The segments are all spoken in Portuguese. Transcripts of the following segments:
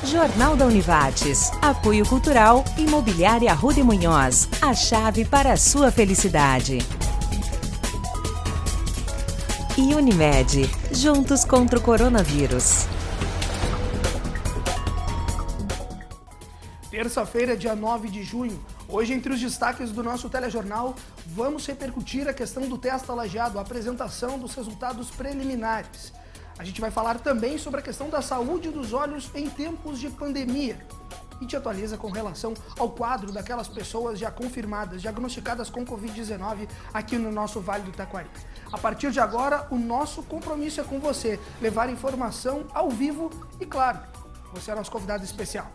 Jornal da Univates. Apoio Cultural, Imobiliária Arruda e Munhoz. A chave para a sua felicidade. E Unimed. Juntos contra o coronavírus. Terça-feira, dia 9 de junho. Hoje, entre os destaques do nosso telejornal, vamos repercutir a questão do Testa Lajeado, a apresentação dos resultados preliminares. A gente vai falar também sobre a questão da saúde dos olhos em tempos de pandemia. E te atualiza com relação ao quadro daquelas pessoas já confirmadas, diagnosticadas com Covid-19 aqui no nosso Vale do Taquari. A partir de agora, o nosso compromisso é com você, levar informação ao vivo e, claro, você é nosso convidado especial.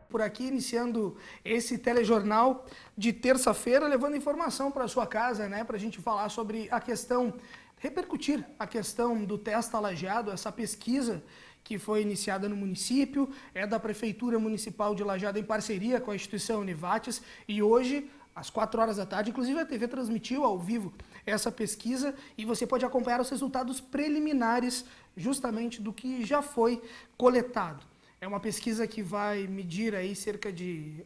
Por aqui, iniciando esse telejornal de terça-feira, levando informação para a sua casa, né, para a gente falar sobre a questão, repercutir a questão do Testa Lajeado, essa pesquisa que foi iniciada no município, é da Prefeitura Municipal de Lajeado em parceria com a instituição Univates, e hoje, às 4 horas da tarde, inclusive a TV transmitiu ao vivo essa pesquisa e você pode acompanhar os resultados preliminares justamente do que já foi coletado. É uma pesquisa que vai medir aí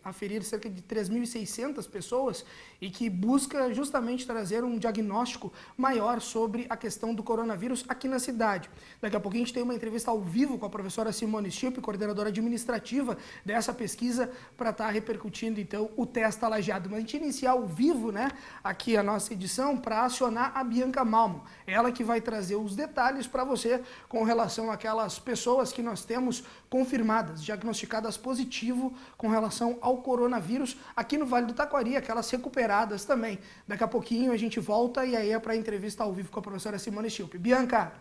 aferir cerca de 3.600 pessoas e que busca justamente trazer um diagnóstico maior sobre a questão do coronavírus aqui na cidade. Daqui a pouquinho a gente tem uma entrevista ao vivo com a professora Simone Schilp, coordenadora administrativa dessa pesquisa, para estar repercutindo então o Testa Lajeado. Mas a gente iniciar ao vivo, né, aqui a nossa edição para acionar a Bianca Malmo. Ela que vai trazer os detalhes para você com relação àquelas pessoas que nós temos confirmadas, diagnosticadas positivo com relação ao coronavírus aqui no Vale do Taquari, aquelas recuperadas também. Daqui a pouquinho a gente volta e aí é para a entrevista ao vivo com a professora Simone Schilp. Bianca!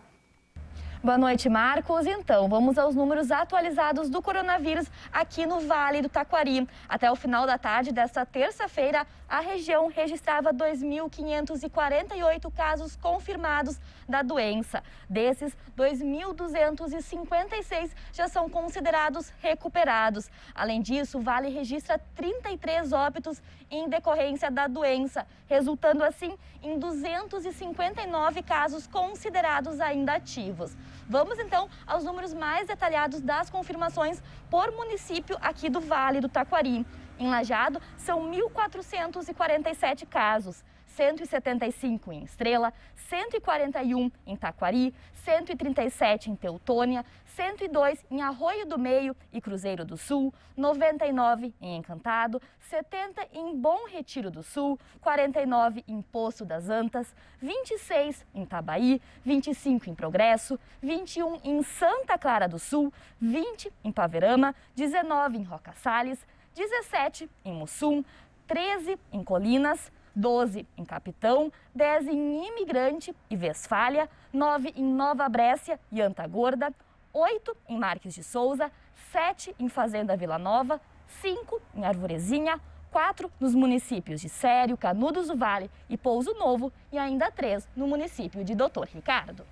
Boa noite, Marcos. Então, vamos aos números atualizados do coronavírus aqui no Vale do Taquari. Até o final da tarde desta terça-feira, a região registrava 2.548 casos confirmados da doença. Desses, 2.256 já são considerados recuperados. Além disso, o Vale registra 33 óbitos em decorrência da doença, resultando assim em 259 casos considerados ainda ativos. Vamos então aos números mais detalhados das confirmações por município aqui do Vale do Taquari. Em Lajeado, são 1.447 casos, 175 em Estrela, 141 em Taquari, 137 em Teutônia, 102 em Arroio do Meio e Cruzeiro do Sul, 99 em Encantado, 70 em Bom Retiro do Sul, 49 em Poço das Antas, 26 em Tabaí, 25 em Progresso, 21 em Santa Clara do Sul, 20 em Paverama, 19 em Roca Salles, 17 em Mussum, 13 em Colinas, 12 em Capitão, 10 em Imigrante e Westfália, 9 em Nova Brécia e Antagorda, 8 em Marques de Souza, 7 em Fazenda Vila Nova, 5 em Arvorezinha, 4 nos municípios de Sério, Canudos do Vale e Pouso Novo e ainda 3 no município de Doutor Ricardo.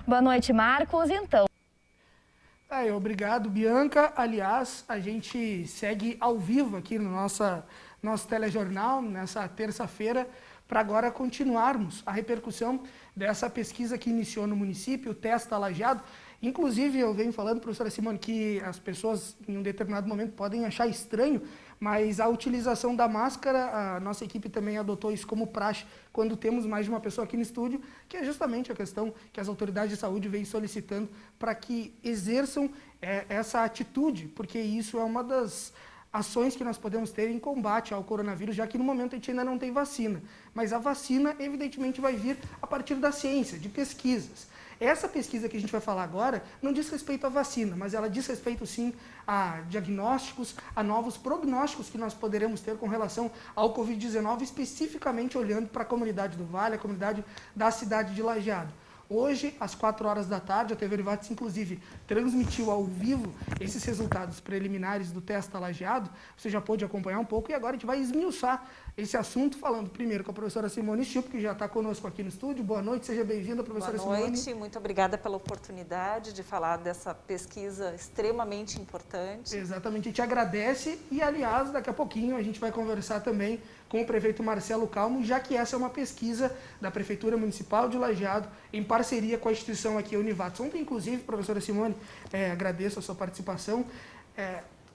Boa noite, Marcos. Então... Obrigado, Bianca. Aliás, a gente segue ao vivo aqui no nosso telejornal, nessa terça-feira, para agora continuarmos a repercussão dessa pesquisa que iniciou no município, o Testa Lajeado. Inclusive, eu venho falando, professora Simone, que as pessoas em um determinado momento podem achar estranho, mas a utilização da máscara, a nossa equipe também adotou isso como praxe quando temos mais de uma pessoa aqui no estúdio, que é justamente a questão que as autoridades de saúde vêm solicitando para que exerçam essa atitude, porque isso é uma das ações que nós podemos ter em combate ao coronavírus, já que no momento a gente ainda não tem vacina. Mas a vacina, evidentemente, vai vir a partir da ciência, de pesquisas. Essa pesquisa que a gente vai falar agora não diz respeito à vacina, mas ela diz respeito sim a diagnósticos, a novos prognósticos que nós poderemos ter com relação ao Covid-19, especificamente olhando para a comunidade do Vale, a comunidade da cidade de Lajeado. Hoje, às 4 horas da tarde, a TV Orivates, inclusive, transmitiu ao vivo esses resultados preliminares do teste Lajeado. Você já pôde acompanhar um pouco e agora a gente vai esmiuçar esse assunto, falando primeiro com a professora Simone Schupp, que já está conosco aqui no estúdio. Boa noite, seja bem-vinda, professora Simone. Boa noite, muito obrigada pela oportunidade de falar dessa pesquisa extremamente importante. Exatamente, a gente agradece e, aliás, daqui a pouquinho a gente vai conversar também com o prefeito Marcelo Calmo, já que essa é uma pesquisa da Prefeitura Municipal de Lajeado, em parceria com a instituição aqui, a Univates. Ontem, inclusive, professora Simone, agradeço a sua participação.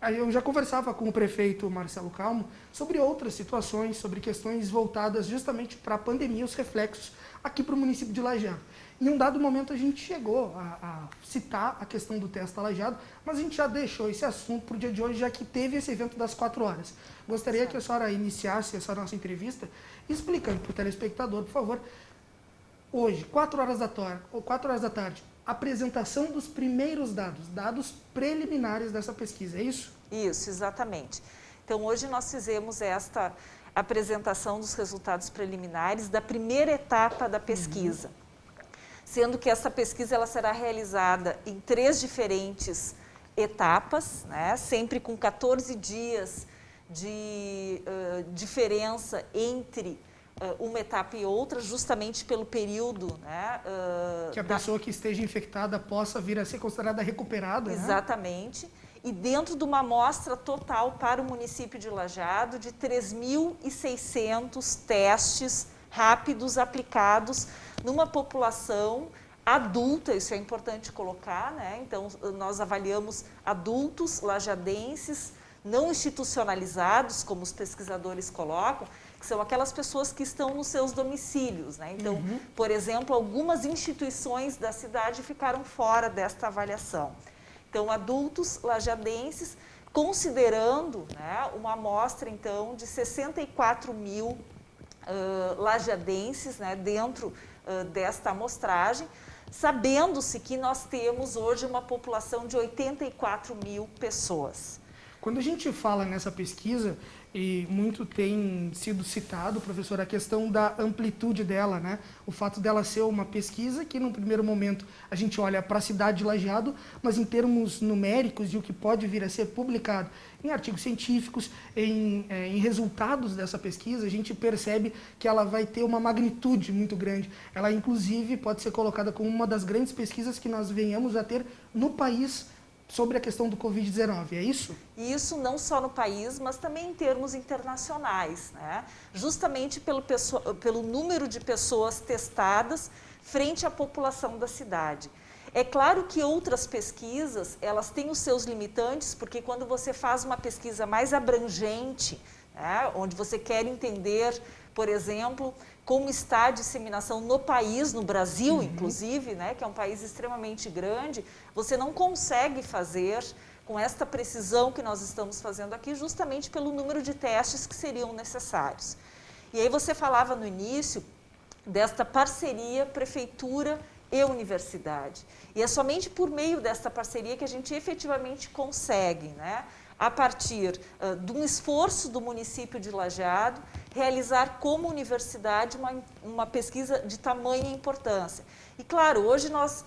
Eu já conversava com o prefeito Marcelo Calmo sobre outras situações, sobre questões voltadas justamente para a pandemia, os reflexos aqui para o município de Lajeado. Em um dado momento a gente chegou a citar a questão do teste Lajeado, mas a gente já deixou esse assunto para o dia de hoje, já que teve esse evento das 4 horas. Gostaria que a senhora iniciasse essa nossa entrevista explicando para o telespectador, por favor, hoje, 4 horas da tarde, apresentação dos primeiros dados preliminares dessa pesquisa, é isso? Isso, exatamente. Então, hoje nós fizemos esta apresentação dos resultados preliminares da primeira etapa da pesquisa, sendo que essa pesquisa ela será realizada em 3 diferentes etapas, né? Sempre com 14 dias de diferença entre uma etapa e outra, justamente pelo período, né, que a pessoa que esteja infectada possa vir a ser considerada recuperada. Exatamente. Né? E dentro de uma amostra total para o município de Lajeado de 3.600 testes rápidos aplicados numa população adulta, isso é importante colocar, né? Então, nós avaliamos adultos lajadenses não institucionalizados, como os pesquisadores colocam, que são aquelas pessoas que estão nos seus domicílios, né? Então, por exemplo, algumas instituições da cidade ficaram fora desta avaliação. Então, adultos lajadenses, considerando, né, uma amostra, então, de 64 mil lajadenses, né, dentro desta amostragem, sabendo-se que nós temos hoje uma população de 84 mil pessoas. Quando a gente fala nessa pesquisa, e muito tem sido citado, professor, a questão da amplitude dela, né? O fato dela ser uma pesquisa que, num primeiro momento, a gente olha para a cidade de Lajeado, mas em termos numéricos de o que pode vir a ser publicado em artigos científicos, em resultados dessa pesquisa, a gente percebe que ela vai ter uma magnitude muito grande. Ela, inclusive, pode ser colocada como uma das grandes pesquisas que nós venhamos a ter no país sobre a questão do Covid-19, é isso? Isso não só no país, mas também em termos internacionais, né? Justamente pelo número de pessoas testadas frente à população da cidade. É claro que outras pesquisas, elas têm os seus limitantes, porque quando você faz uma pesquisa mais abrangente, né, onde você quer entender, por exemplo, como está a disseminação no país, no Brasil, inclusive, né, que é um país extremamente grande, você não consegue fazer com esta precisão que nós estamos fazendo aqui, justamente pelo número de testes que seriam necessários. E aí você falava no início desta parceria prefeitura e universidade. E é somente por meio desta parceria que a gente efetivamente consegue, né, a partir de um esforço do município de Lajeado, realizar como universidade uma pesquisa de tamanha importância. E claro, hoje nós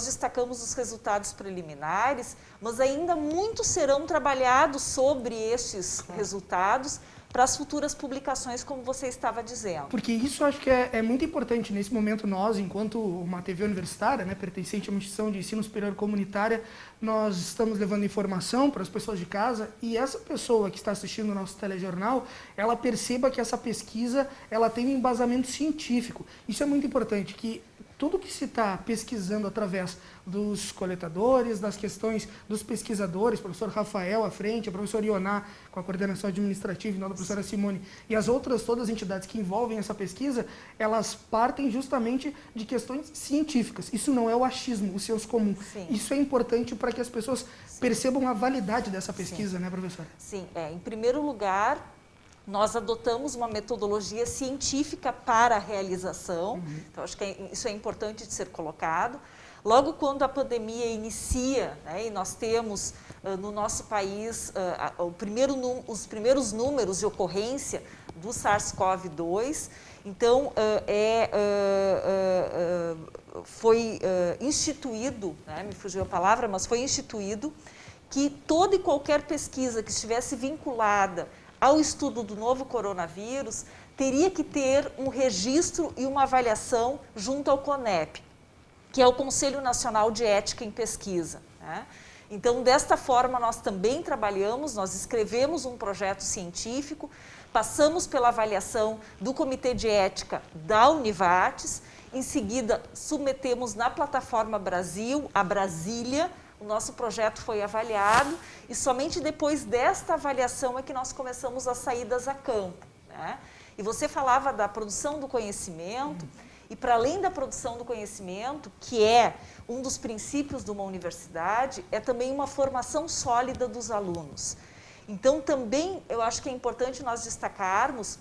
destacamos os resultados preliminares, mas ainda muitos serão trabalhados sobre estes resultados para as futuras publicações, como você estava dizendo. Porque isso eu acho que é muito importante nesse momento. Nós, enquanto uma TV universitária, né, pertencente a uma instituição de ensino superior comunitária, nós estamos levando informação para as pessoas de casa, e essa pessoa que está assistindo o nosso telejornal, ela perceba que essa pesquisa ela tem um embasamento científico. Isso é muito importante, que tudo que se está pesquisando através dos coletadores, das questões dos pesquisadores, o professor Rafael à frente, a professora Ioná com a coordenação administrativa, e a professora Simone, e as outras todas as entidades que envolvem essa pesquisa, elas partem justamente de questões científicas. Isso não é o achismo, o senso comum. Sim. Isso é importante para que as pessoas percebam a validade dessa pesquisa, né, professora? Sim, em primeiro lugar, Nós adotamos uma metodologia científica para a realização, então acho que isso é importante de ser colocado. Logo quando a pandemia inicia, né, e nós temos no nosso país os primeiros números de ocorrência do SARS-CoV-2, então foi instituído, né, me fugiu a palavra, mas foi instituído que toda e qualquer pesquisa que estivesse vinculada ao estudo do novo coronavírus teria que ter um registro e uma avaliação junto ao CONEP, que é o Conselho Nacional de Ética em Pesquisa, né? Então, desta forma, nós também trabalhamos, nós escrevemos um projeto científico, passamos pela avaliação do Comitê de Ética da Univates, em seguida submetemos na plataforma Brasil, a Brasília, o nosso projeto foi avaliado e somente depois desta avaliação é que nós começamos as saídas a campo, né? E você falava da produção do conhecimento, e para além da produção do conhecimento, que é um dos princípios de uma universidade, é também uma formação sólida dos alunos. Então, também eu acho que é importante nós destacarmos,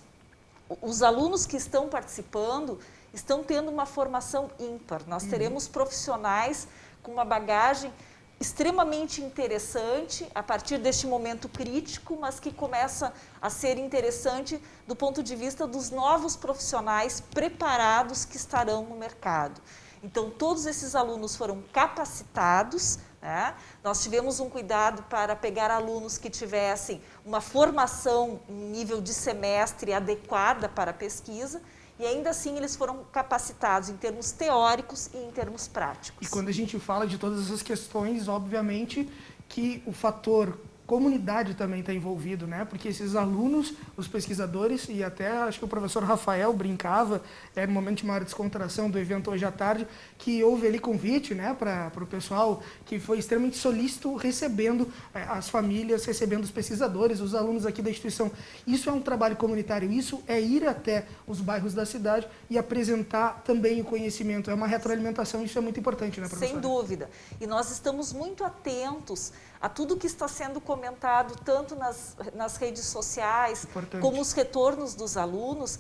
os alunos que estão participando estão tendo uma formação ímpar. Nós teremos profissionais com uma bagagem extremamente interessante a partir deste momento crítico, mas que começa a ser interessante do ponto de vista dos novos profissionais preparados que estarão no mercado. Então, todos esses alunos foram capacitados, né? Nós tivemos um cuidado para pegar alunos que tivessem uma formação em nível de semestre adequada para a pesquisa, e ainda assim eles foram capacitados em termos teóricos e em termos práticos. E quando a gente fala de todas essas questões, obviamente que o fator comunidade também está envolvido, né? Porque esses alunos, os pesquisadores, e até acho que o professor Rafael brincava, no momento de maior descontração do evento hoje à tarde, que houve ali convite, né, para o pessoal, que foi extremamente solícito, recebendo as famílias, recebendo os pesquisadores, os alunos aqui da instituição. Isso é um trabalho comunitário, isso é ir até os bairros da cidade e apresentar também o conhecimento. É uma retroalimentação, isso é muito importante, né, professora? Sem dúvida. E nós estamos muito atentos a tudo que está sendo comentado, tanto nas redes sociais, como os retornos dos alunos,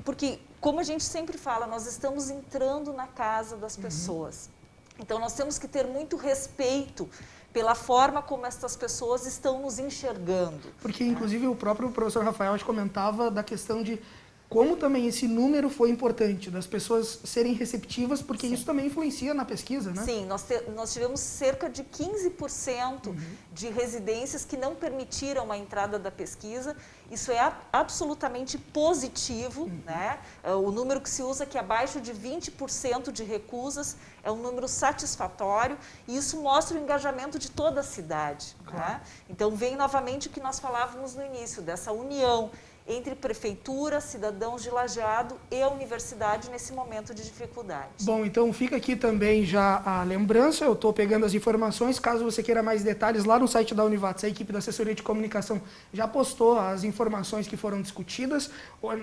porque, como a gente sempre fala, nós estamos entrando na casa das pessoas. Então, nós temos que ter muito respeito pela forma como estas pessoas estão nos enxergando. Porque, inclusive, o próprio professor Rafael comentava da questão de como também esse número foi importante, das pessoas serem receptivas, porque isso também influencia na pesquisa, né? Sim, nós tivemos cerca de 15% de residências que não permitiram a entrada da pesquisa. Isso é absolutamente positivo, né? O número que se usa, que é abaixo de 20% de recusas, é um número satisfatório, e isso mostra o engajamento de toda a cidade, né? Então, vem novamente o que nós falávamos no início, dessa união entre prefeitura, cidadãos de Lajeado e a universidade nesse momento de dificuldade. Bom, então fica aqui também já a lembrança, eu estou pegando as informações, caso você queira mais detalhes, lá no site da Univates, a equipe da assessoria de comunicação já postou as informações que foram discutidas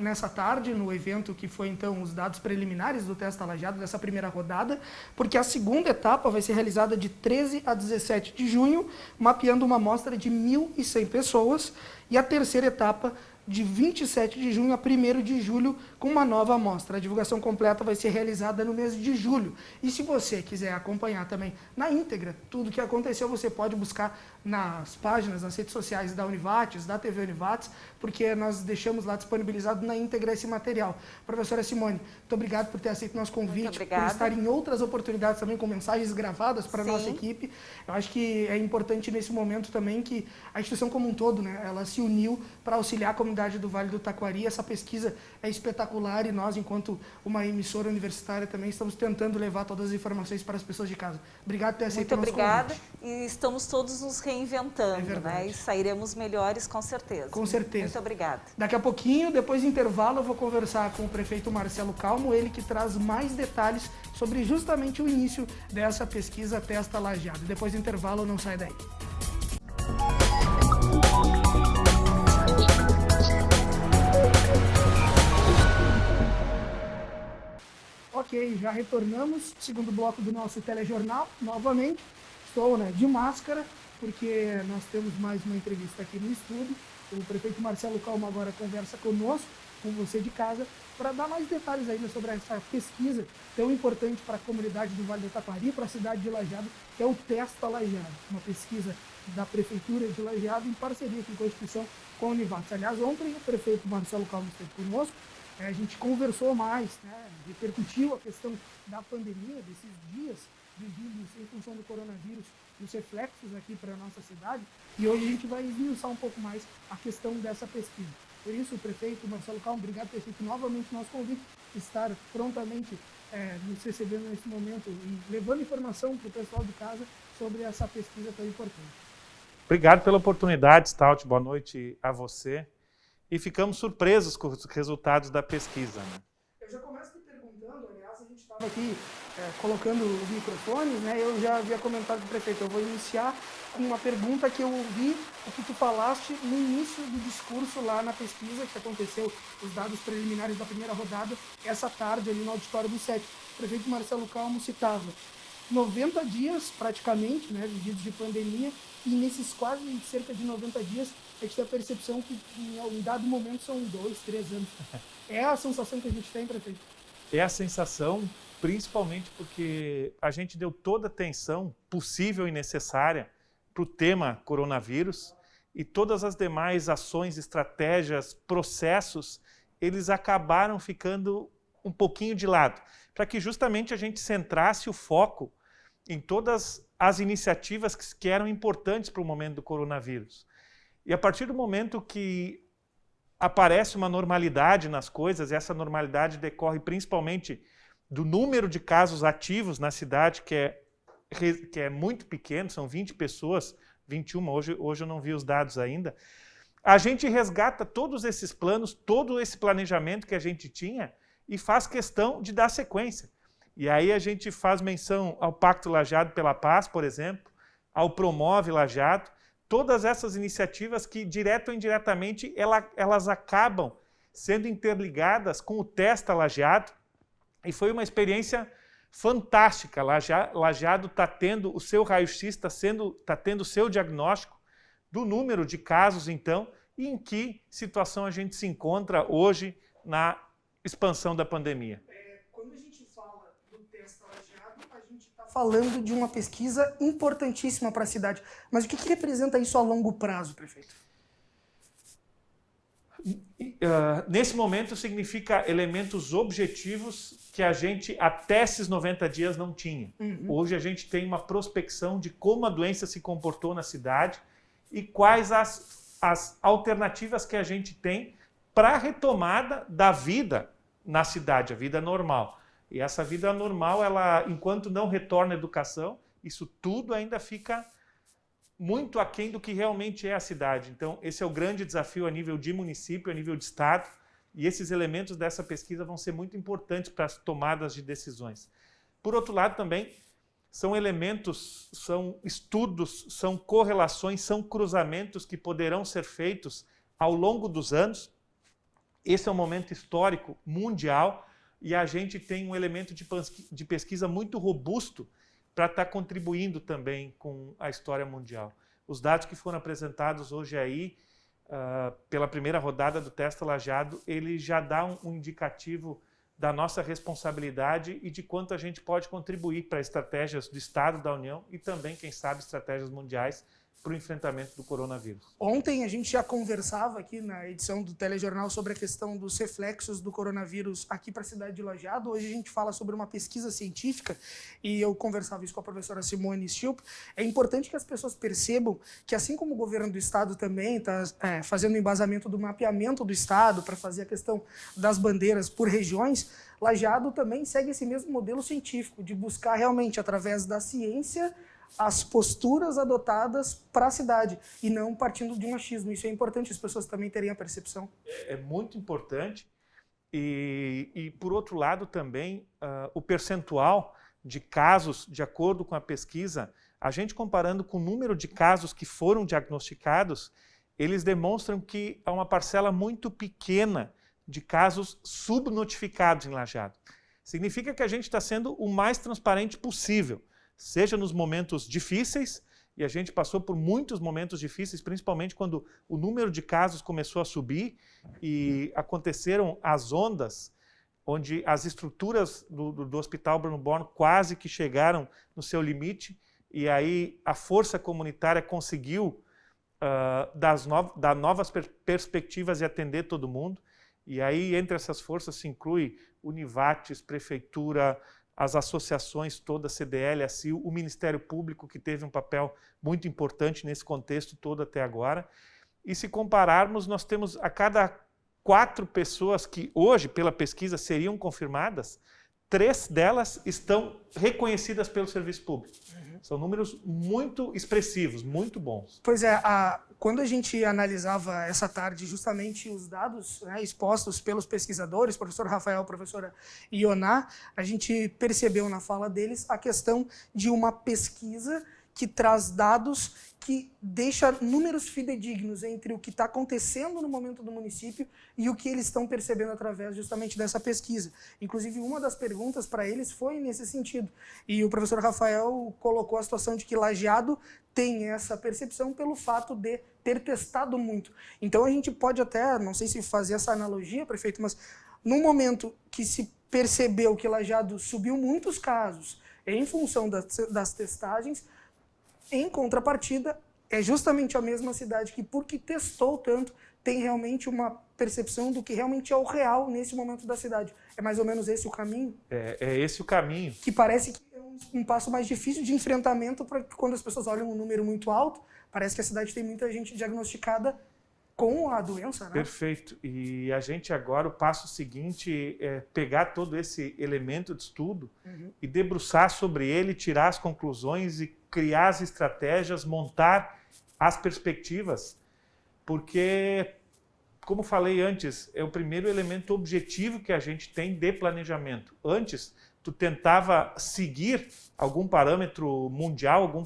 nessa tarde, no evento que foi então os dados preliminares do Testa Lajeado, dessa primeira rodada, porque a segunda etapa vai ser realizada de 13 a 17 de junho, mapeando uma amostra de 1.100 pessoas, e a terceira etapa de 27 de junho a 1º de julho, com uma nova amostra. A divulgação completa vai ser realizada no mês de julho. E se você quiser acompanhar também na íntegra tudo o que aconteceu, você pode buscar nas páginas, nas redes sociais da Univates, da TV Univates, porque nós deixamos lá disponibilizado na íntegra esse material. Professora Simone, muito obrigado por ter aceito o nosso convite, por estar em outras oportunidades também com mensagens gravadas para a nossa equipe. Eu acho que é importante nesse momento também que a instituição como um todo, né, ela se uniu para auxiliar a comunidade do Vale do Taquari. Essa pesquisa é espetacular e nós, enquanto uma emissora universitária, também estamos tentando levar todas as informações para as pessoas de casa. Obrigado por ter aceito o nosso convite. Muito obrigada, e estamos todos nos reinventando, né? E sairemos melhores com certeza. Com certeza. Muito obrigada. Daqui a pouquinho, depois do intervalo, eu vou conversar com o prefeito Marcelo Calmo, ele que traz mais detalhes sobre justamente o início dessa pesquisa Testa Lajeado. Depois do intervalo, não sai daí. Ok, já retornamos, segundo bloco do nosso telejornal, novamente. Estou de máscara, porque nós temos mais uma entrevista aqui no estúdio. O prefeito Marcelo Calma agora conversa conosco, com você de casa, para dar mais detalhes ainda sobre essa pesquisa tão importante para a comunidade do Vale do Taquari, para a cidade de Lajeado, que é o Testa Lajeado, uma pesquisa da Prefeitura de Lajeado em parceria aqui com a instituição, com a Univates. Aliás, ontem o prefeito Marcelo Calma esteve conosco, a gente conversou mais, né, repercutiu a questão da pandemia, desses dias vividos em função do coronavírus, os reflexos aqui para a nossa cidade, e hoje a gente vai esmiuçar um pouco mais a questão dessa pesquisa. Por isso, o prefeito Marcelo Calma, obrigado por ter feito novamente o nosso convite, estar prontamente nos recebendo nesse momento e levando informação para o pessoal de casa sobre essa pesquisa tão importante. Obrigado pela oportunidade, Stout. Boa noite a você. E ficamos surpresos com os resultados da pesquisa, né? Eu já começo te perguntando, aliás, a gente estava aqui colocando os microfones, né? Eu já havia comentado com o prefeito, eu vou iniciar com uma pergunta que eu ouvi, o que tu falaste no início do discurso lá na pesquisa, que aconteceu, os dados preliminares da primeira rodada, essa tarde ali no auditório do 7. O prefeito Marcelo Calmo citava 90 dias, praticamente, né, vividos de pandemia, e nesses quase cerca de 90 dias, a gente tem a percepção que em um dado momento são 2, 3 anos. É a sensação que a gente tem, prefeito? É a sensação, principalmente porque a gente deu toda a atenção possível e necessária para o tema coronavírus e todas as demais ações, estratégias, processos, eles acabaram ficando um pouquinho de lado, para que justamente a gente centrasse o foco em todas as iniciativas que eram importantes para o momento do coronavírus. E a partir do momento que aparece uma normalidade nas coisas, e essa normalidade decorre principalmente do número de casos ativos na cidade, que é muito pequeno, são 20 pessoas, 21, hoje eu não vi os dados ainda, a gente resgata todos esses planos, todo esse planejamento que a gente tinha e faz questão de dar sequência. E aí a gente faz menção ao Pacto Lajeado pela Paz, por exemplo, ao Promove Lajeado, todas essas iniciativas que, direto ou indiretamente, elas acabam sendo interligadas com o Testa Lajeado, e foi uma experiência fantástica. Lajeado está tendo o seu raio-x, está tendo o seu diagnóstico do número de casos, então, e em que situação a gente se encontra hoje na expansão da pandemia. Quando a gente fala do Testa Lajeado, a gente está falando de uma pesquisa importantíssima para a cidade. Mas o que representa isso a longo prazo, prefeito? Nesse momento significa elementos objetivos que a gente até esses 90 dias não tinha. Hoje a gente tem uma prospecção de como a doença se comportou na cidade e quais as alternativas que a gente tem para a retomada da vida na cidade, a vida normal. E essa vida normal, enquanto não retorna à educação, isso tudo ainda fica muito aquém do que realmente é a cidade. Então, esse é o grande desafio a nível de município, a nível de estado, e esses elementos dessa pesquisa vão ser muito importantes para as tomadas de decisões. Por outro lado, também, são elementos, são estudos, são correlações, são cruzamentos que poderão ser feitos ao longo dos anos. Esse é um momento histórico mundial e a gente tem um elemento de pesquisa muito robusto para estar contribuindo também com a história mundial. Os dados que foram apresentados hoje aí, pela primeira rodada do Testa Lajeado, ele já dá um indicativo da nossa responsabilidade e de quanto a gente pode contribuir para estratégias do Estado, da União e também, quem sabe, estratégias mundiais para o enfrentamento do coronavírus. Ontem a gente já conversava aqui na edição do Telejornal sobre a questão dos reflexos do coronavírus aqui para a cidade de Lajeado. Hoje a gente fala sobre uma pesquisa científica e eu conversava isso com a professora Simone Stilp. É importante que as pessoas percebam que, assim como o governo do estado também está fazendo o embasamento do mapeamento do estado para fazer a questão das bandeiras por regiões, Lajeado também segue esse mesmo modelo científico de buscar realmente, através da ciência, as posturas adotadas para a cidade e não partindo de um achismo. Isso é importante as pessoas também terem a percepção. É muito importante e por outro lado também o percentual de casos, de acordo com a pesquisa, a gente comparando com o número de casos que foram diagnosticados, eles demonstram que há uma parcela muito pequena de casos subnotificados em Lajeado. Significa que a gente está sendo o mais transparente possível, seja nos momentos difíceis e a gente passou por muitos momentos difíceis, principalmente quando o número de casos começou a subir e aconteceram as ondas, onde as estruturas do Hospital Bruno Born quase que chegaram no seu limite, e aí a força comunitária conseguiu dar novas perspectivas e atender todo mundo. E aí, entre essas forças, se inclui Univates, Prefeitura, as associações todas, CDL, a CIL, o Ministério Público, que teve um papel muito importante nesse contexto todo até agora. E se compararmos, nós temos a cada 4 pessoas que hoje, pela pesquisa, seriam confirmadas, 3 delas estão reconhecidas pelo serviço público. São números muito expressivos, muito bons. Pois é, quando a gente analisava essa tarde justamente os dados, né, expostos pelos pesquisadores, professor Rafael, professora Ioná, a gente percebeu na fala deles a questão de uma pesquisa que traz dados que deixa números fidedignos entre o que está acontecendo no momento do município e o que eles estão percebendo através justamente dessa pesquisa. Inclusive, uma das perguntas para eles foi nesse sentido. E o professor Rafael colocou a situação de que Lajeado tem essa percepção pelo fato de ter testado muito. Então, a gente pode até, não sei se fazer essa analogia, prefeito, mas no momento que se percebeu que Lajeado subiu muitos casos em função das testagens, em contrapartida, é justamente a mesma cidade que, porque testou tanto, tem realmente uma percepção do que realmente é o real nesse momento da cidade. É mais ou menos esse o caminho? É esse o caminho. Que parece que é um passo mais difícil de enfrentamento, para quando as pessoas olham um número muito alto, parece que a cidade tem muita gente diagnosticada com a doença, né? Perfeito. E a gente agora, o passo seguinte é pegar todo esse elemento de estudo e debruçar sobre ele, tirar as conclusões e criar as estratégias, montar as perspectivas, porque, como falei antes, é o primeiro elemento objetivo que a gente tem de planejamento. Antes, tu tentava seguir algum parâmetro mundial, algum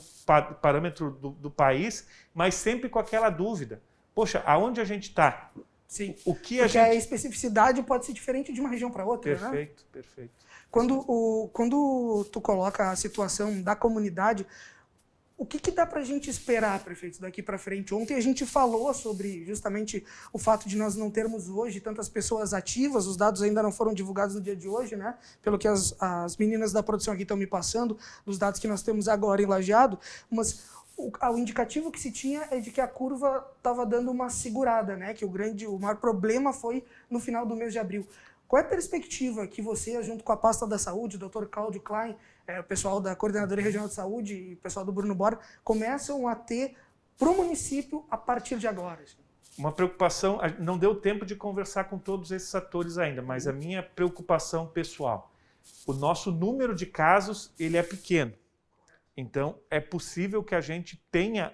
parâmetro do país, mas sempre com aquela dúvida. Poxa, aonde a gente está? Sim, porque a especificidade pode ser diferente de uma região para outra, perfeito, né? Perfeito. Quando tu coloca a situação da comunidade, o que dá para a gente esperar, prefeito, daqui para frente? Ontem a gente falou sobre justamente o fato de nós não termos hoje tantas pessoas ativas, os dados ainda não foram divulgados no dia de hoje, né? Pelo que as meninas da produção aqui estão me passando, dos dados que nós temos agora em Lajeado, mas o indicativo que se tinha é de que a curva estava dando uma segurada, né? Que o maior problema foi no final do mês de abril. Qual é a perspectiva que você, junto com a pasta da saúde, o Dr. Cláudio Klein, o pessoal da Coordenadoria Regional de Saúde e o pessoal do Bruno Born, começam a ter para o município a partir de agora? Uma preocupação, não deu tempo de conversar com todos esses atores ainda, mas a minha preocupação pessoal, o nosso número de casos, ele é pequeno. Então, é possível que a gente tenha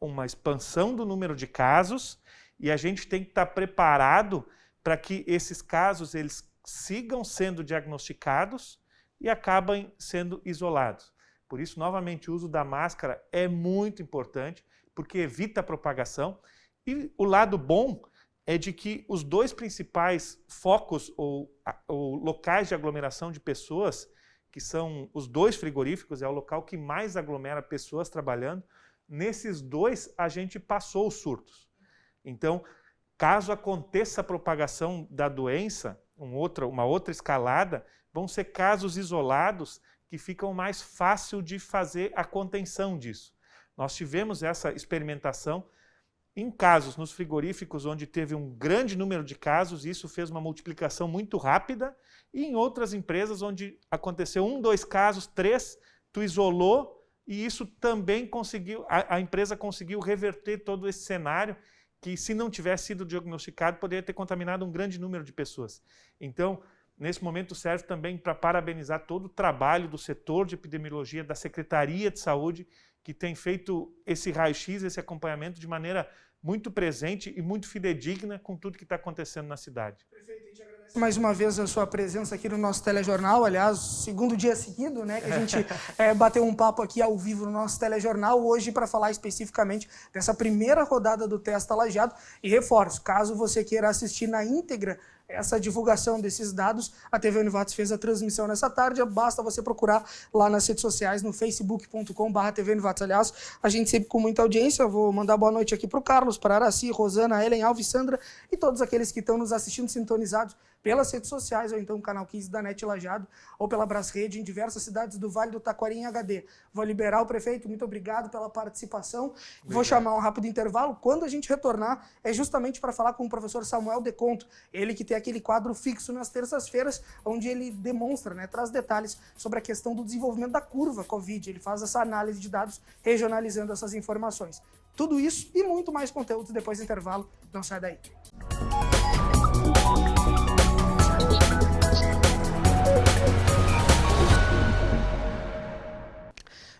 uma expansão do número de casos e a gente tem que estar preparado para que esses casos eles sigam sendo diagnosticados e acabem sendo isolados. Por isso, novamente, o uso da máscara é muito importante, porque evita a propagação. E o lado bom é de que os 2 principais focos ou locais de aglomeração de pessoas, que são os 2 frigoríficos, é o local que mais aglomera pessoas trabalhando, nesses 2 a gente passou os surtos. Então, caso aconteça a propagação da doença, uma outra escalada, vão ser casos isolados que ficam mais fácil de fazer a contenção disso. Nós tivemos essa experimentação em casos nos frigoríficos onde teve um grande número de casos, e isso fez uma multiplicação muito rápida, e em outras empresas onde aconteceu 1, 2 casos, 3, tu isolou, e isso também conseguiu, a empresa conseguiu reverter todo esse cenário, que se não tivesse sido diagnosticado, poderia ter contaminado um grande número de pessoas. Então, nesse momento serve também para parabenizar todo o trabalho do setor de epidemiologia, da Secretaria de Saúde, que tem feito esse raio-x, esse acompanhamento de maneira muito presente e muito fidedigna com tudo que está acontecendo na cidade. Prefeito, a gente agradece mais uma vez a sua presença aqui no nosso telejornal, aliás, segundo dia seguido, né, que a gente bateu um papo aqui ao vivo no nosso telejornal, hoje para falar especificamente dessa primeira rodada do Testa Lajeado. E reforço, caso você queira assistir na íntegra essa divulgação desses dados. A TV Univates fez a transmissão nessa tarde, basta você procurar lá nas redes sociais, no facebook.com/TV Univates. Aliás, a gente sempre com muita audiência, vou mandar boa noite aqui para o Carlos, para a Araci, Rosana, Ellen, Alves, Sandra e todos aqueles que estão nos assistindo sintonizados pelas redes sociais, ou então o canal 15 da NET Lajeado, ou pela Brasrede, em diversas cidades do Vale do Taquari em HD. Vou liberar o prefeito, muito obrigado pela participação. Obrigado. Vou chamar um rápido intervalo. Quando a gente retornar, é justamente para falar com o professor Samuel Deconto, ele que tem aquele quadro fixo nas terças-feiras, onde ele demonstra, né, traz detalhes sobre a questão do desenvolvimento da curva Covid. Ele faz essa análise de dados, regionalizando essas informações. Tudo isso e muito mais conteúdo depois do intervalo. Não sai daí.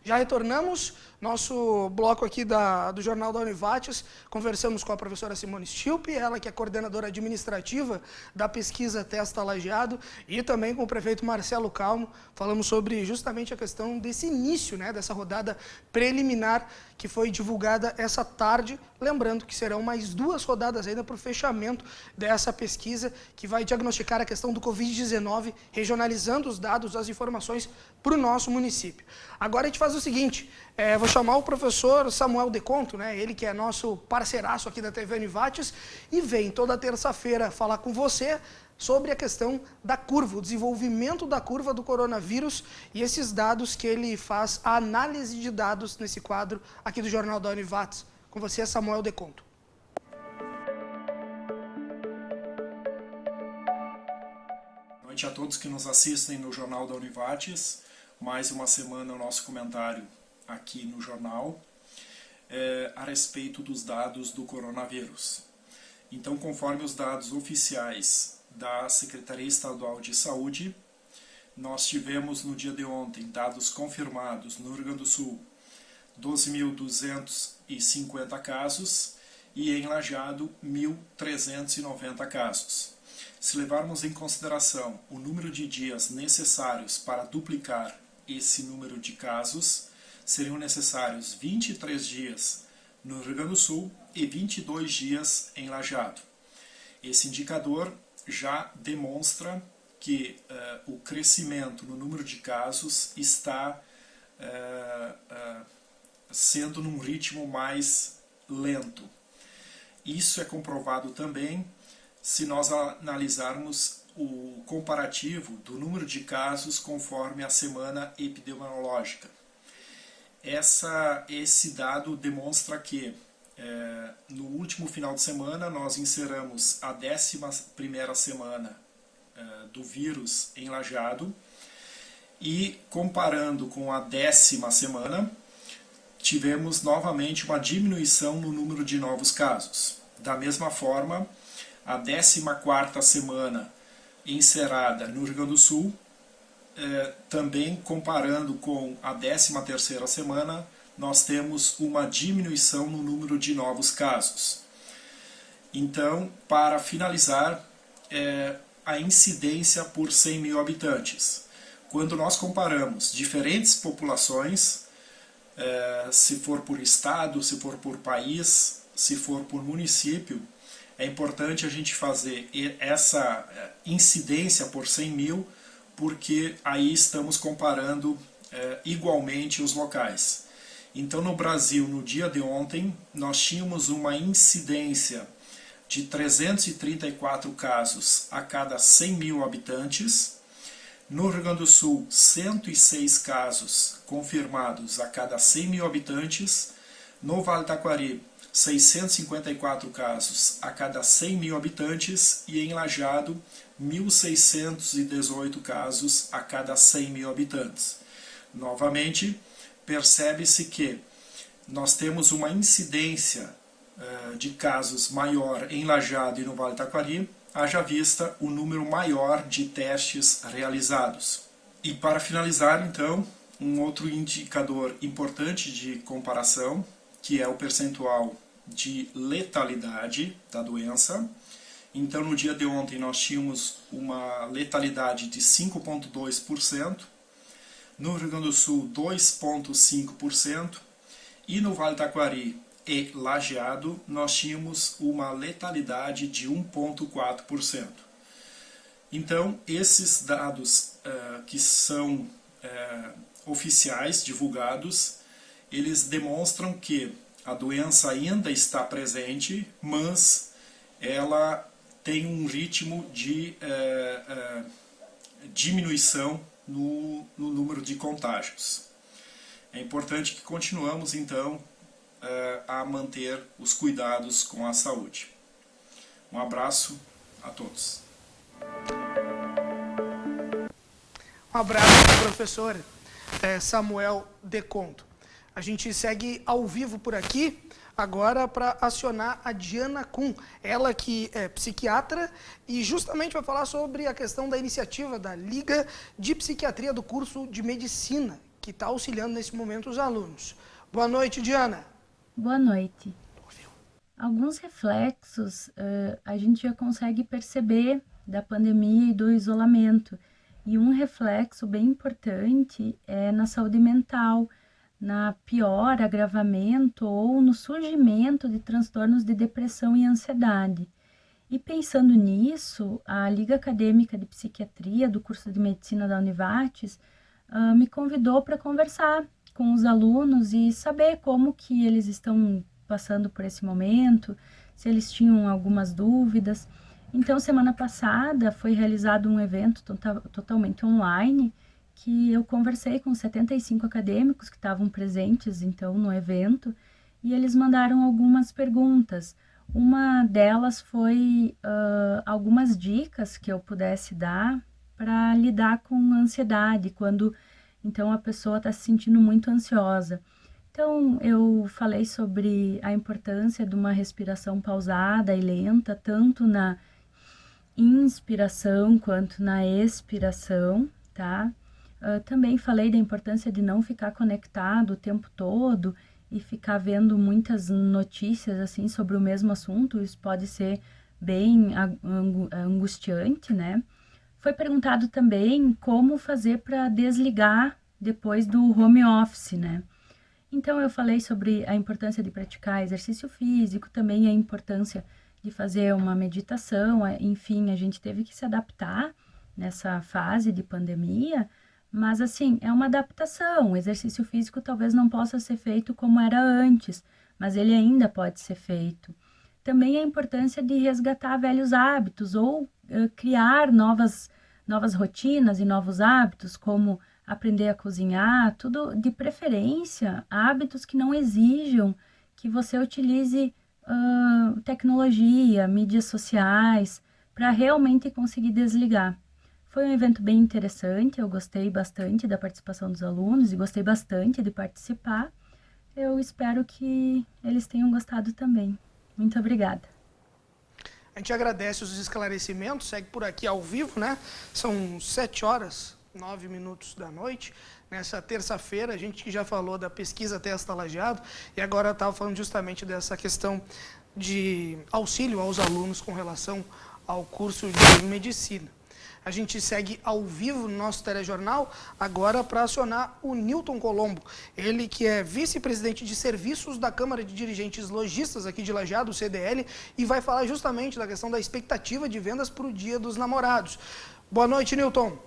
Já retornamos, nosso bloco aqui do Jornal da Univates, conversamos com a professora Simone Stilpe, ela que é coordenadora administrativa da pesquisa Testa Lajeado, e também com o prefeito Marcelo Calmo, falamos sobre justamente a questão desse início, né, dessa rodada preliminar que foi divulgada essa tarde, lembrando que serão mais 2 rodadas ainda para o fechamento dessa pesquisa, que vai diagnosticar a questão do Covid-19, regionalizando os dados, as informações para o nosso município. Agora a gente faz o seguinte, vou chamar o professor Samuel Deconto, né, ele que é nosso parceiraço aqui da TV Univates, e vem toda terça-feira falar com você sobre a questão da curva, o desenvolvimento da curva do coronavírus e esses dados que ele faz, a análise de dados nesse quadro aqui do Jornal da Univates. Com você, Samuel Deconto. Boa noite a todos que nos assistem no Jornal da Univates. Mais uma semana o nosso comentário aqui no jornal a respeito dos dados do coronavírus. Então, conforme os dados oficiais da Secretaria Estadual de Saúde, nós tivemos no dia de ontem dados confirmados no Rio Grande do Sul 12.250 casos e em Lajeado 1.390 casos. Se levarmos em consideração o número de dias necessários para duplicar esse número de casos, seriam necessários 23 dias no Rio Grande do Sul e 22 dias em Lajeado. Esse indicador já demonstra que o crescimento no número de casos está sendo num ritmo mais lento. Isso é comprovado também se nós analisarmos o comparativo do número de casos conforme a semana epidemiológica. Esse dado demonstra que no último final de semana nós encerramos a 11ª semana do vírus em Lajeado e comparando com a 10ª semana tivemos novamente uma diminuição no número de novos casos. Da mesma forma, a 14ª semana encerrada no Rio Grande do Sul, também comparando com a 13ª semana, nós temos uma diminuição no número de novos casos. Então, para finalizar, a incidência por 100 mil habitantes. Quando nós comparamos diferentes populações, se for por estado, se for por país, se for por município, é importante a gente fazer essa incidência por 100 mil, porque aí estamos comparando igualmente os locais. Então, no Brasil, no dia de ontem, nós tínhamos uma incidência de 334 casos a cada 100 mil habitantes. No Rio Grande do Sul, 106 casos confirmados a cada 100 mil habitantes. No Vale do Taquari, 654 casos a cada 100 mil habitantes. E em Lajeado, 1.618 casos a cada 100 mil habitantes. Novamente, percebe-se que nós temos uma incidência de casos maior em Lajeado e no Vale do Taquari, haja vista o número maior de testes realizados. E para finalizar, então, um outro indicador importante de comparação, que é o percentual de letalidade da doença. Então, no dia de ontem, nós tínhamos uma letalidade de 5,2%, no Rio Grande do Sul, 2,5%, e no Vale do Taquari e Lajeado, nós tínhamos uma letalidade de 1,4%. Então, esses dados que são oficiais, divulgados, eles demonstram que a doença ainda está presente, mas ela tem um ritmo de diminuição no número de contágios. É importante que continuamos, então, a manter os cuidados com a saúde. Um abraço a todos. Um abraço, professor Samuel Deconto. A gente segue ao vivo por aqui, agora para acionar a Diana Kuhn, ela que é psiquiatra e justamente vai falar sobre a questão da iniciativa da Liga de Psiquiatria do curso de Medicina, que está auxiliando nesse momento os alunos. Boa noite, Diana. Boa noite. Alguns reflexos a gente já consegue perceber da pandemia e do isolamento. E um reflexo bem importante é na saúde mental, na pior agravamento ou no surgimento de transtornos de depressão e ansiedade. E pensando nisso, a Liga Acadêmica de Psiquiatria do curso de Medicina da Univates me convidou para conversar com os alunos e saber como que eles estão passando por esse momento, se eles tinham algumas dúvidas. Então, semana passada foi realizado um evento totalmente online, que eu conversei com 75 acadêmicos que estavam presentes, então, no evento, e eles mandaram algumas perguntas. Uma delas foi algumas dicas que eu pudesse dar para lidar com ansiedade, quando, então, a pessoa está se sentindo muito ansiosa. Então, eu falei sobre a importância de uma respiração pausada e lenta, tanto na inspiração quanto na expiração, tá? Também falei da importância de não ficar conectado o tempo todo e ficar vendo muitas notícias assim sobre o mesmo assunto. Isso pode ser bem angustiante, né? Foi perguntado também como fazer para desligar depois do home office, né? Então eu falei sobre a importância de praticar exercício físico, também a importância de fazer uma meditação. Enfim, a gente teve que se adaptar nessa fase de pandemia, mas assim, é uma adaptação. O exercício físico talvez não possa ser feito como era antes, mas ele ainda pode ser feito. Também a importância de resgatar velhos hábitos ou criar novas rotinas e novos hábitos, como aprender a cozinhar, tudo de preferência, hábitos que não exijam que você utilize tecnologia, mídias sociais, para realmente conseguir desligar. Foi um evento bem interessante, eu gostei bastante da participação dos alunos e gostei bastante de participar. Eu espero que eles tenham gostado também. Muito obrigada. A gente agradece os esclarecimentos, segue por aqui ao vivo, né? São 7h09 da noite. Nessa terça-feira, a gente que já falou da pesquisa Testa Lajeado e agora estava falando justamente dessa questão de auxílio aos alunos com relação ao curso de medicina. A gente segue ao vivo no nosso telejornal, agora para acionar o Newton Colombo. Ele que é vice-presidente de serviços da Câmara de Dirigentes Lojistas aqui de Lajeado, o CDL, e vai falar justamente da questão da expectativa de vendas para o Dia dos Namorados. Boa noite, Newton.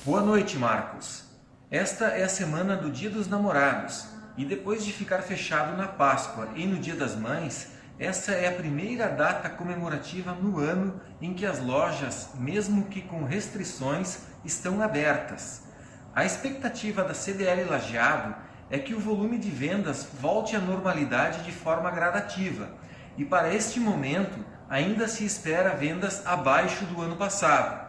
Boa noite, Marcos. Esta é a semana do Dia dos Namorados e depois de ficar fechado na Páscoa e no Dia das Mães, essa é a primeira data comemorativa no ano em que as lojas, mesmo que com restrições, estão abertas. A expectativa da CDL Lajeado é que o volume de vendas volte à normalidade de forma gradativa e para este momento ainda se espera vendas abaixo do ano passado.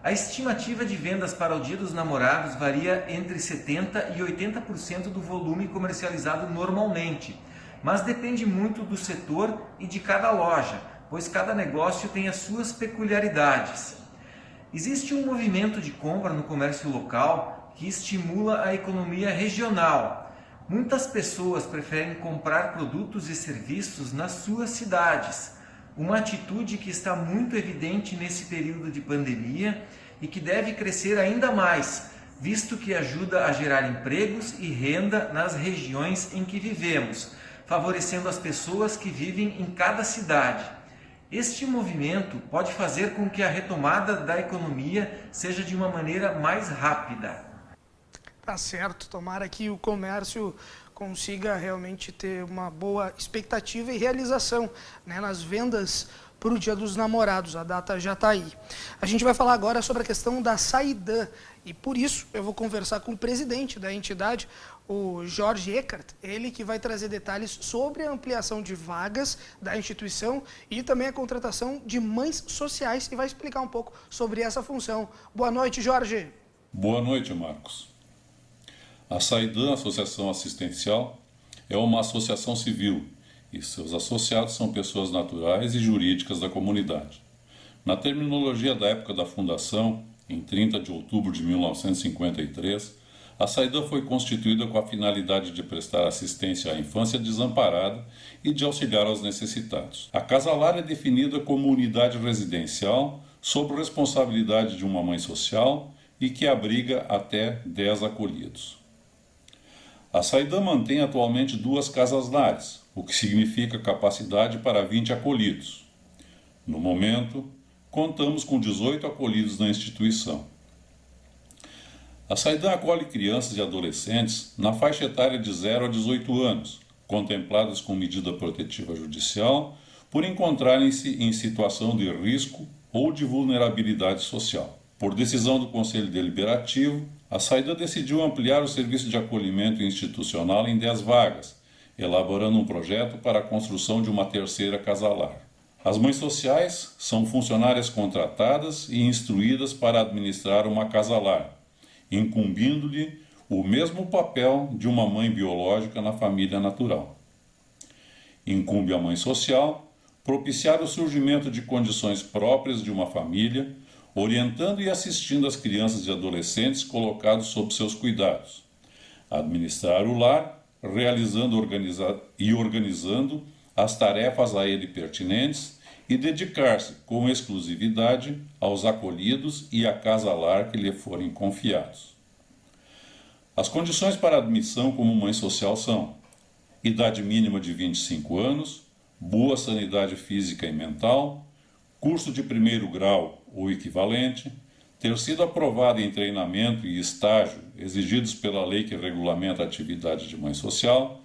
A estimativa de vendas para o Dia dos Namorados varia entre 70% e 80% do volume comercializado normalmente, mas depende muito do setor e de cada loja, pois cada negócio tem as suas peculiaridades. Existe um movimento de compra no comércio local que estimula a economia regional. Muitas pessoas preferem comprar produtos e serviços nas suas cidades, uma atitude que está muito evidente nesse período de pandemia e que deve crescer ainda mais, visto que ajuda a gerar empregos e renda nas regiões em que vivemos, favorecendo as pessoas que vivem em cada cidade. Este movimento pode fazer com que a retomada da economia seja de uma maneira mais rápida. Tá certo, tomara que o comércio consiga realmente ter uma boa expectativa e realização, né, nas vendas para o Dia dos Namorados. A data já está aí. A gente vai falar agora sobre a questão da Saidan e por isso eu vou conversar com o presidente da entidade, o Jorge Eckert, ele que vai trazer detalhes sobre a ampliação de vagas da instituição e também a contratação de mães sociais e vai explicar um pouco sobre essa função. Boa noite, Jorge. Boa noite, Marcos. A Saidan, Associação Assistencial, é uma associação civil e seus associados são pessoas naturais e jurídicas da comunidade. Na terminologia da época da fundação, em 30 de outubro de 1953, a Saidan foi constituída com a finalidade de prestar assistência à infância desamparada e de auxiliar aos necessitados. A Casa Lar é definida como unidade residencial sob responsabilidade de uma mãe social e que abriga até 10 acolhidos. A Saidan mantém atualmente 2 casas lares, o que significa capacidade para 20 acolhidos. No momento, contamos com 18 acolhidos na instituição. A Saidan acolhe crianças e adolescentes na faixa etária de 0 a 18 anos, contempladas com medida protetiva judicial por encontrarem-se em situação de risco ou de vulnerabilidade social. Por decisão do Conselho Deliberativo, a Saidan decidiu ampliar o serviço de acolhimento institucional em 10 vagas, elaborando um projeto para a construção de uma 3ª casa lar. As mães sociais são funcionárias contratadas e instruídas para administrar uma casa lar, incumbindo-lhe o mesmo papel de uma mãe biológica na família natural. Incumbe à mãe social propiciar o surgimento de condições próprias de uma família, orientando e assistindo as crianças e adolescentes colocados sob seus cuidados, administrar o lar, realizando e organizando as tarefas a ele pertinentes e dedicar-se com exclusividade aos acolhidos e à casa lar que lhe forem confiados. As condições para admissão como mãe social são: idade mínima de 25 anos, boa sanidade física e mental, curso de 1º grau ou equivalente, ter sido aprovado em treinamento e estágio exigidos pela lei que regulamenta a atividade de mãe social,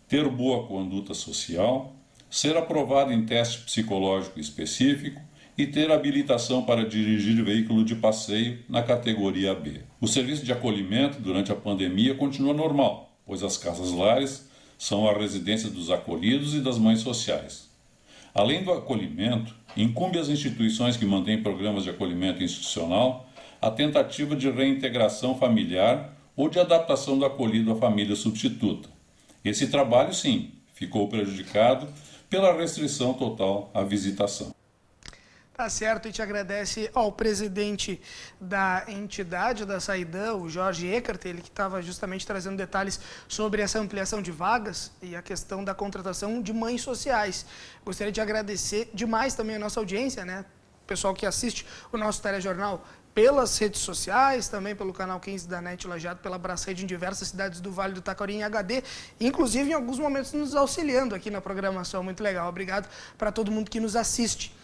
ter boa conduta social, ser aprovado em teste psicológico específico e ter habilitação para dirigir veículo de passeio na categoria B. O serviço de acolhimento durante a pandemia continua normal, pois as casas lares são a residência dos acolhidos e das mães sociais. Além do acolhimento, incumbe às instituições que mantêm programas de acolhimento institucional a tentativa de reintegração familiar ou de adaptação do acolhido à família substituta. Esse trabalho, sim, ficou prejudicado pela restrição total à visitação. Tá certo, e te agradece ao presidente da entidade da Saidan, o Jorge Eckert, ele que estava justamente trazendo detalhes sobre essa ampliação de vagas e a questão da contratação de mães sociais. Gostaria de agradecer demais também a nossa audiência, né? O pessoal que assiste o nosso telejornal pelas redes sociais, também pelo canal 15 da NET Lajeado, pela Brasrede em diversas cidades do Vale do Taquari em HD, inclusive em alguns momentos nos auxiliando aqui na programação. Muito legal, obrigado para todo mundo que nos assiste.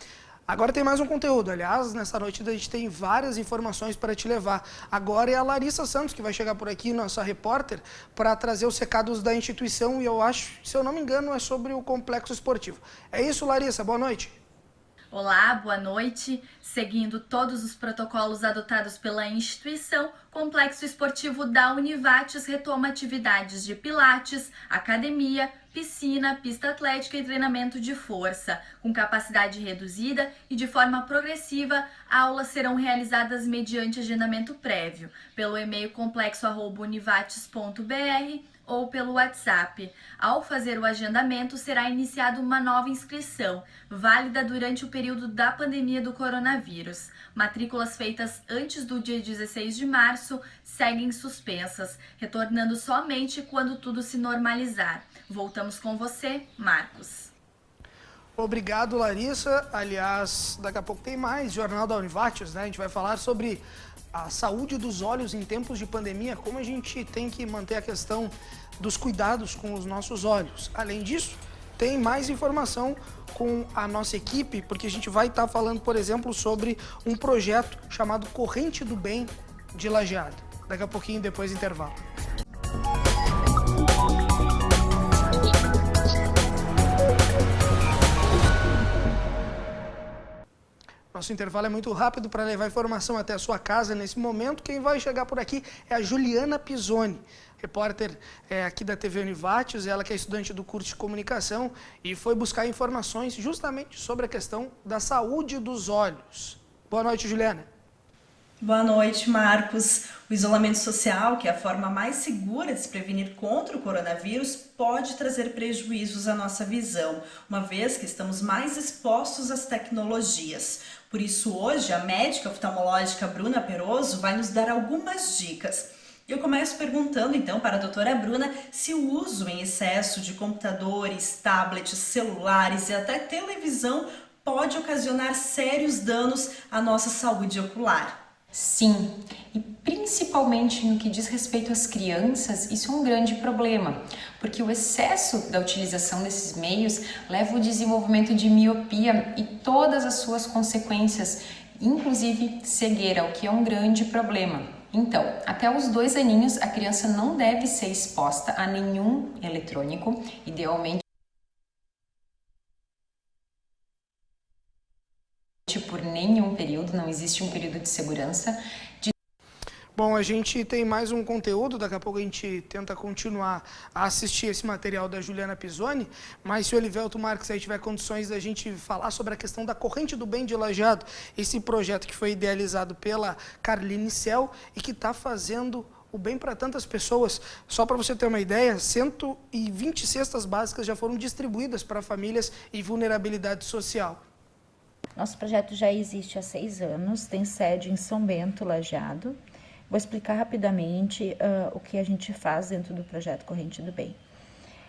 Agora tem mais um conteúdo, aliás, nessa noite a gente tem várias informações para te levar. Agora é a Larissa Santos que vai chegar por aqui, nossa repórter, para trazer os recados da instituição e eu acho, se eu não me engano, é sobre o complexo esportivo. É isso, Larissa, boa noite. Olá, boa noite. Seguindo todos os protocolos adotados pela instituição, o Complexo Esportivo da Univates retoma atividades de pilates, academia, piscina, pista atlética e treinamento de força. Com capacidade reduzida e de forma progressiva, aulas serão realizadas mediante agendamento prévio, pelo e-mail complexo@univates.br ou pelo WhatsApp. Ao fazer o agendamento, será iniciada uma nova inscrição, válida durante o período da pandemia do coronavírus. Matrículas feitas antes do dia 16 de março seguem suspensas, retornando somente quando tudo se normalizar. Voltamos com você, Marcos. Obrigado, Larissa. Aliás, daqui a pouco tem mais Jornal da Univates, né? A gente vai falar sobre a saúde dos olhos em tempos de pandemia, como a gente tem que manter a questão dos cuidados com os nossos olhos. Além disso, tem mais informação com a nossa equipe, porque a gente vai estar falando, por exemplo, sobre um projeto chamado Corrente do Bem de Lajeado. Daqui a pouquinho, depois do intervalo. Nosso intervalo é muito rápido para levar informação até a sua casa nesse momento. Quem vai chegar por aqui é a Juliana Pisoni, repórter aqui da TV Univátios, ela que é estudante do curso de comunicação e foi buscar informações justamente sobre a questão da saúde dos olhos. Boa noite, Juliana. Boa noite, Marcos. O isolamento social, que é a forma mais segura de se prevenir contra o coronavírus, pode trazer prejuízos à nossa visão, uma vez que estamos mais expostos às tecnologias. Por isso, hoje, a médica oftalmológica Bruna Peroso vai nos dar algumas dicas. Eu começo perguntando, então, para a doutora Bruna se o uso em excesso de computadores, tablets, celulares e até televisão pode ocasionar sérios danos à nossa saúde ocular. Sim, e principalmente no que diz respeito às crianças, isso é um grande problema, porque o excesso da utilização desses meios leva ao desenvolvimento de miopia e todas as suas consequências, inclusive cegueira, o que é um grande problema. Então, até os 2 aninhos, a criança não deve ser exposta a nenhum eletrônico, idealmente por nenhum período, não existe um período de segurança. Bom, a gente tem mais um conteúdo, daqui a pouco a gente tenta continuar a assistir esse material da Juliana Pisoni, mas se o Elivelto Marques aí tiver condições da gente falar sobre a questão da Corrente do Bem de Lajeado, esse projeto que foi idealizado pela Carline Cel e que está fazendo o bem para tantas pessoas. Só para você ter uma ideia, 120 cestas básicas já foram distribuídas para famílias em vulnerabilidade social. Nosso projeto já existe há 6 anos, tem sede em São Bento, Lajeado. Vou explicar rapidamente o que a gente faz dentro do projeto Corrente do Bem.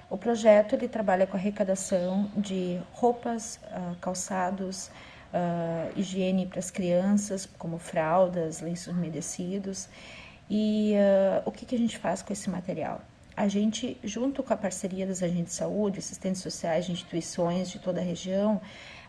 O projeto ele trabalha com a arrecadação de roupas, calçados, higiene para as crianças, como fraldas, lenços umedecidos. E o que a gente faz com esse material? A gente, junto com a parceria dos agentes de saúde, assistentes sociais de instituições de toda a região,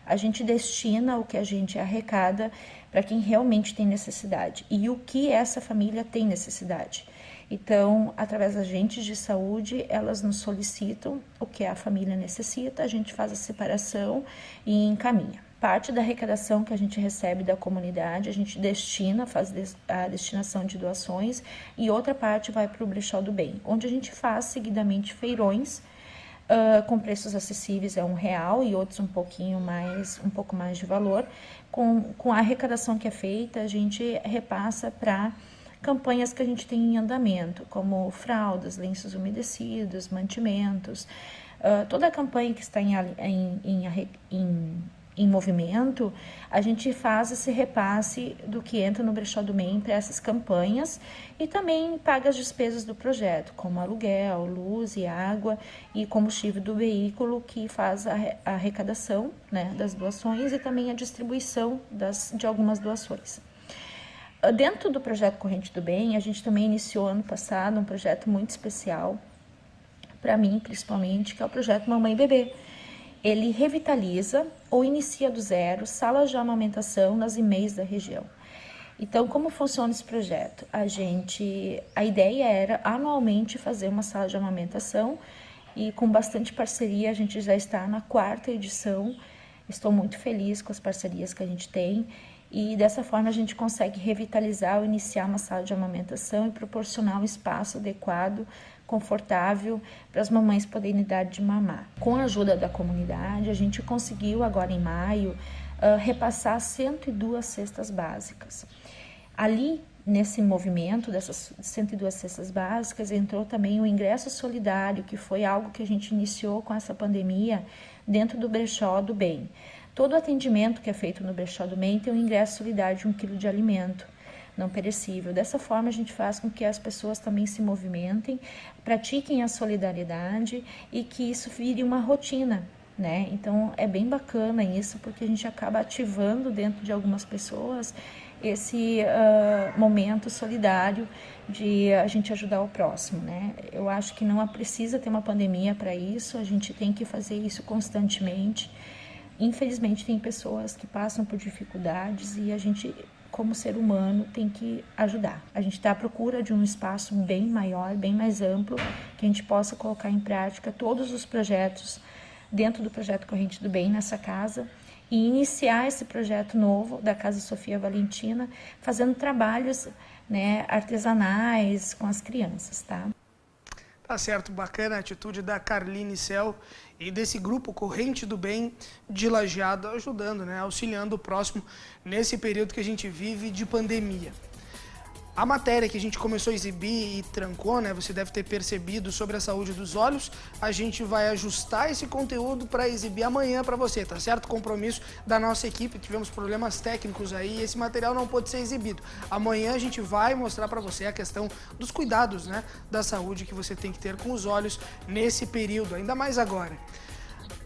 a gente destina o que a gente arrecada para quem realmente tem necessidade e o que essa família tem necessidade. Então, através das agentes de saúde, elas nos solicitam o que a família necessita, a gente faz a separação e encaminha. Parte da arrecadação que a gente recebe da comunidade, a gente destina, faz a destinação de doações e outra parte vai para o Brechó do Bem, onde a gente faz seguidamente feirões com preços acessíveis a R$1 e outros um pouco mais de valor. Com a arrecadação que é feita, a gente repassa para campanhas que a gente tem em andamento, como fraldas, lenços umedecidos, mantimentos. Toda a campanha que está em movimento, a gente faz esse repasse do que entra no Brechó do Bem para essas campanhas e também paga as despesas do projeto, como aluguel, luz e água e combustível do veículo, que faz a arrecadação, né, das doações e também a distribuição de algumas doações. Dentro do projeto Corrente do Bem, a gente também iniciou ano passado um projeto muito especial, para mim principalmente, que é o projeto Mamãe e Bebê. Ele revitaliza ou inicia do zero salas de amamentação nas IMEIs da região. Então, como funciona esse projeto? A ideia era anualmente fazer uma sala de amamentação e com bastante parceria, a gente já está na 4ª edição. Estou muito feliz com as parcerias que a gente tem e dessa forma a gente consegue revitalizar ou iniciar uma sala de amamentação e proporcionar um espaço adequado, confortável para as mamães poderem dar de mamar. Com a ajuda da comunidade, a gente conseguiu agora em maio repassar 102 cestas básicas. Ali, nesse movimento dessas 102 cestas básicas, entrou também o ingresso solidário, que foi algo que a gente iniciou com essa pandemia dentro do Brechó do Bem. Todo o atendimento que é feito no Brechó do Bem tem um ingresso solidário de 1 quilo de alimento não perecível. Dessa forma, a gente faz com que as pessoas também se movimentem, pratiquem a solidariedade e que isso vire uma rotina, né? Então, é bem bacana isso, porque a gente acaba ativando dentro de algumas pessoas esse momento solidário de a gente ajudar o próximo, né? Eu acho que não precisa ter uma pandemia para isso, a gente tem que fazer isso constantemente. Infelizmente tem pessoas que passam por dificuldades e a gente, como ser humano, tem que ajudar. A gente está à procura de um espaço bem maior, bem mais amplo, que a gente possa colocar em prática todos os projetos dentro do projeto Corrente do Bem nessa casa e iniciar esse projeto novo da Casa Sofia Valentina, fazendo trabalhos, né, artesanais com as crianças, tá? Tá certo, bacana a atitude da Carline Cel e desse grupo Corrente do Bem de Lajeado, ajudando, né, auxiliando o próximo nesse período que a gente vive de pandemia. A matéria que a gente começou a exibir e trancou, né, você deve ter percebido, sobre a saúde dos olhos, a gente vai ajustar esse conteúdo para exibir amanhã para você, tá certo? Compromisso da nossa equipe, tivemos problemas técnicos aí e esse material não pôde ser exibido. Amanhã a gente vai mostrar para você a questão dos cuidados, né, da saúde que você tem que ter com os olhos nesse período, ainda mais agora.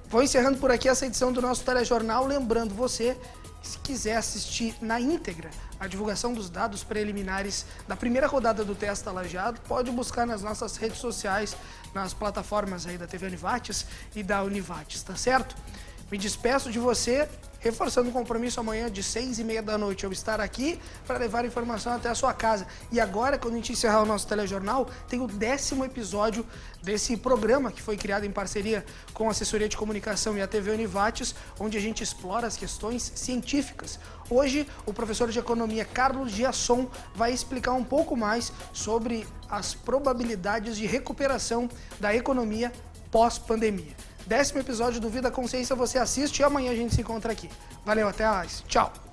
Vou encerrando por aqui essa edição do nosso telejornal, lembrando você que se quiser assistir na íntegra a divulgação dos dados preliminares da primeira rodada do Testa Lajeado, pode buscar nas nossas redes sociais, nas plataformas aí da TV Univates e da Univates, tá certo? Me despeço de você, reforçando o compromisso amanhã de 6h30 da noite eu estar aqui para levar informação até a sua casa. E agora, quando a gente encerrar o nosso telejornal, tem o 10º episódio desse programa que foi criado em parceria com a Assessoria de Comunicação e a TV Univates, onde a gente explora as questões científicas. Hoje, o professor de Economia Carlos Giasson vai explicar um pouco mais sobre as probabilidades de recuperação da economia pós-pandemia. 10º episódio do Vida Consciência você assiste e amanhã a gente se encontra aqui. Valeu, até mais. Tchau!